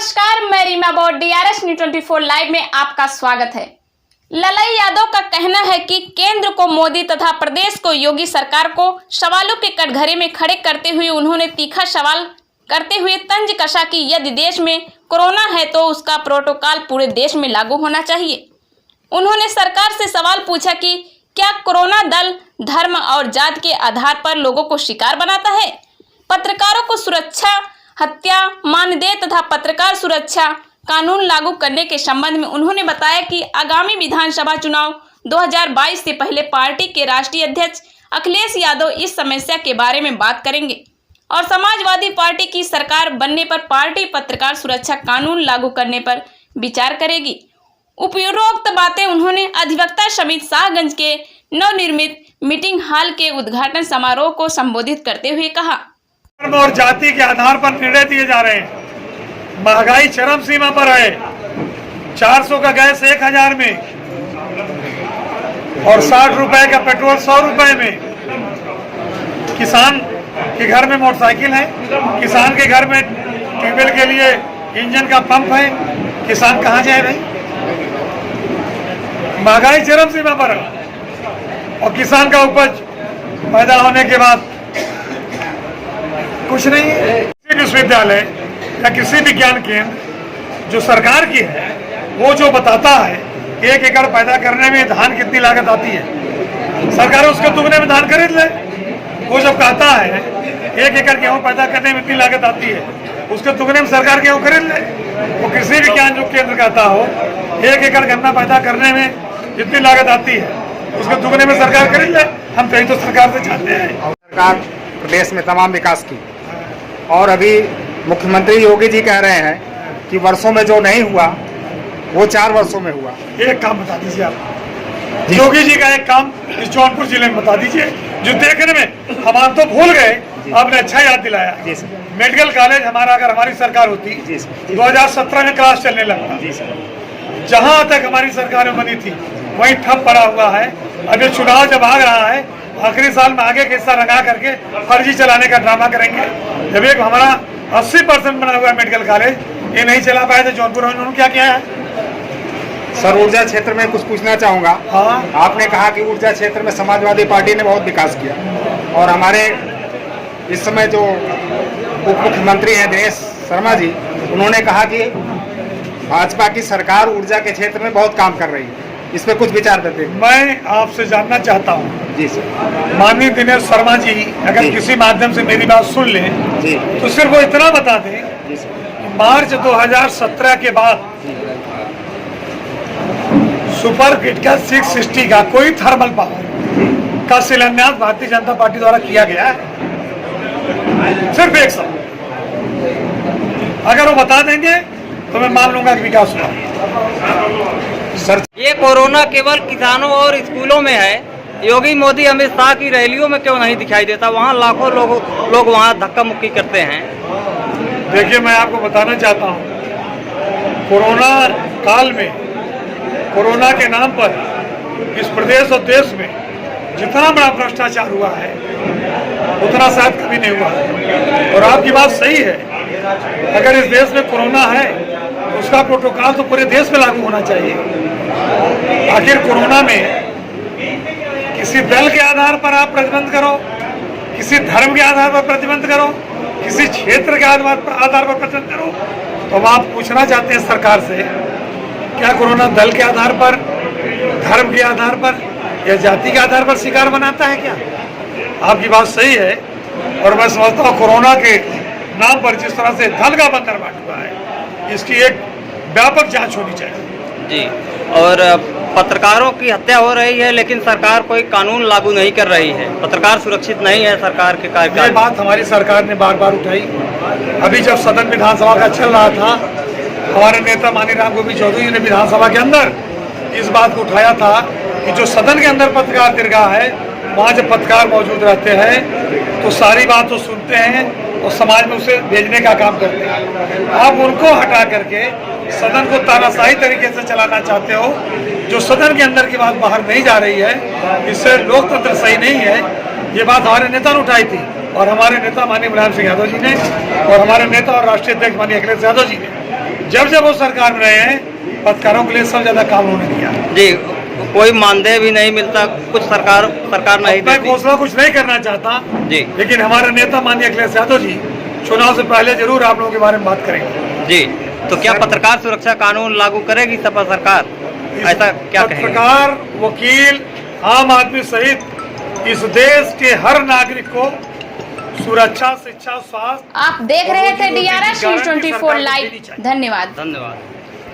नमस्कार, मैं रीमा बोर्ड DRS न्यूज़ 24 लाइव में आपका स्वागत है। ललई यादव का कहना है कि केंद्र को मोदी तथा प्रदेश को योगी सरकार को सवालों के कटघरे में खड़े करते हुए उन्होंने तीखा सवाल करते हुए तंज कसा कि यदि देश में कोरोना है तो उसका प्रोटोकॉल पूरे देश में लागू होना चाहिए। उन्होंने सरकार से सवाल पूछा कि क्या कोरोना दल धर्म और जात के आधार पर लोगों को शिकार बनाता है। पत्रकारों को सुरक्षा, हत्या, मानदेय तथा पत्रकार सुरक्षा कानून लागू करने के संबंध में उन्होंने बताया कि आगामी विधानसभा चुनाव 2022 से पहले पार्टी के राष्ट्रीय अध्यक्ष अखिलेश यादव इस समस्या के बारे में बात करेंगे और समाजवादी पार्टी की सरकार बनने पर पार्टी पत्रकार सुरक्षा कानून लागू करने पर विचार करेगी। उपरोक्त बातें उन्होंने अधिवक्ता समिति शाहगंज के नवनिर्मित मीटिंग हॉल के उद्घाटन समारोह को संबोधित करते हुए कहा। धर्म और जाति के आधार पर निर्णय दिए जा रहे हैं। महंगाई चरम सीमा पर है। 400 का गैस 1000 में और 60 रुपए का पेट्रोल 100 रुपए में। किसान के घर में मोटरसाइकिल है, किसान के घर में ट्यूबवेल के लिए इंजन का पंप है। किसान कहाँ जाए भाई? महंगाई चरम सीमा पर है और किसान का उपज पैदा होने के बाद कुछ नहीं है। किसी विश्वविद्यालय या किसी विज्ञान केंद्र जो सरकार की है वो जो बताता है 1 एकड़ पैदा करने में धान कितनी लागत आती है, सरकार उसके दुगने में धान खरीद ले। वो जब कहता है 1 एकड़ गेहूँ पैदा करने में इतनी लागत आती है, उसके दुगने में सरकार गेहूँ खरीद ले। वो किसी विज्ञान जो केंद्र कहता हो 1 एकड़ गन्ना पैदा करने में जितनी लागत आती है उसके दुगने में सरकार खरीद ले। हम कहीं तो सरकार से चाहते हैं सरकार प्रदेश में तमाम विकास की, और अभी मुख्यमंत्री योगी जी कह रहे हैं कि वर्षों में जो नहीं हुआ वो 4 वर्षों में हुआ। एक काम बता दीजिए आप, योगी जी का एक काम इस जौनपुर जिले में बता दीजिए जो देखने में हम तो भूल गए, आपने अच्छा याद दिलाया। मेडिकल कॉलेज हमारा अगर हमारी सरकार होती 2017 में क्लास चलने लगा। जहां तक हमारी सरकार में बनी थी वही ठप पड़ा हुआ है। अब ये चुनाव जब आ रहा है आखिरी साल में आगे किस्सा लगा करके फर्जी चलाने का ड्रामा करेंगे। जब एक हमारा 80% बना हुआ मेडिकल कॉलेज ये नहीं चला पाए थे जौनपुर में, उन्होंने क्या किया है? सर, ऊर्जा क्षेत्र में कुछ पूछना चाहूँगा। हाँ, आपने कहा कि ऊर्जा क्षेत्र में समाजवादी पार्टी ने बहुत विकास किया, और हमारे इस समय जो उप मुख्यमंत्री हैं दिनेश शर्मा जी, उन्होंने कहा कि भाजपा की सरकार ऊर्जा के क्षेत्र में बहुत काम कर रही है। इस पर कुछ विचार देते हैं। मैं आपसे जानना चाहता हूँ जी सर, माननीय दिनेश शर्मा जी अगर किसी माध्यम से मेरी बात सुन लें जी तो सिर्फ वो इतना बता दें कि मार्च 2017 के बाद सुपर ग्रिड का 660 का कोई थर्मल पावर का शिलान्यास भारतीय जनता पार्टी द्वारा किया गया है। सिर्फ एक साल अगर वो बता देंगे तो मैं मान लूंगा कि विकास हुआ। सर, ये कोरोना केवल किसानों और स्कूलों में है। योगी मोदी अमित शाह की रैलियों में क्यों नहीं दिखाई देता? वहाँ लाखों लोग वहाँ धक्का मुक्की करते हैं। देखिए, मैं आपको बताना चाहता हूँ, कोरोना काल में कोरोना के नाम पर इस प्रदेश और देश में जितना बड़ा भ्रष्टाचार हुआ है उतना शायद कभी नहीं हुआ। और आपकी बात सही है, अगर इस देश में कोरोना है तो उसका प्रोटोकॉल तो पूरे देश में लागू होना चाहिए। आखिर कोरोना में किसी दल के आधार पर आप प्रतिबंध करो, किसी धर्म के आधार पर प्रतिबंध करो, किसी क्षेत्र के आधार पर प्रतिबंध करो, तो आप पूछना चाहते हैं सरकार से क्या कोरोना दल के आधार पर, धर्म के आधार पर या जाति के आधार पर शिकार बनाता है क्या? आपकी बात सही है और मैं समझता हूँ कोरोना के नाम पर जिस तरह से धन का बंदर बांट हुआ है इसकी एक व्यापक जांच होनी चाहिए जी। और पत्रकारों की हत्या हो रही है लेकिन सरकार कोई कानून लागू नहीं कर रही है। पत्रकार सुरक्षित नहीं है सरकार के कार्यकाल। ये बात हमारी सरकार ने बार बार उठाई। अभी जब सदन विधानसभा का चल रहा था, हमारे नेता माननीय राम गोविंद चौधरी ने विधानसभा के अंदर इस बात को उठाया था कि जो सदन के अंदर पत्रकार दीर्घा है वहाँ जब पत्रकार मौजूद रहते हैं तो सारी बात तो सुनते हैं और समाज में उसे भेजने का काम करते हैं। आप उनको हटा करके सदन को तानाशाही तरीके से चलाना चाहते हो। जो सदन के अंदर की बात बाहर नहीं जा रही है, इससे लोकतंत्र सही नहीं है। ये बात हमारे नेता ने उठाई थी और हमारे नेता माननीय मुलायम सिंह यादव जी ने और हमारे नेता और राष्ट्रीय अध्यक्ष माननीय अखिलेश यादव जी ने जब जब वो सरकार में रहे हैं, पत्रकारों के लिए सबसे ज्यादा काम उन्होंने किया। जी, कोई मानदेय भी नहीं मिलता, कुछ सरकार नहीं मैं देती। घोषणा कुछ नहीं करना चाहता जी लेकिन हमारे नेता माननीय अखिलेश यादव जी चुनाव से पहले जरूर आप लोगों के बारे में बात करेंगे। जी, तो क्या पत्रकार सुरक्षा कानून लागू करेगी सपा सरकार, ऐसा क्या कहेंगे? पत्रकार, वकील, आम आदमी सहित इस देश के हर नागरिक को सुरक्षा, शिक्षा, स्वास्थ्य आप देख रहे थे और रोजी रोटी की DRS न्यूज गारंटी 24 सरकार को लाइव। देनी चाहिए। धन्यवाद। धन्यवाद।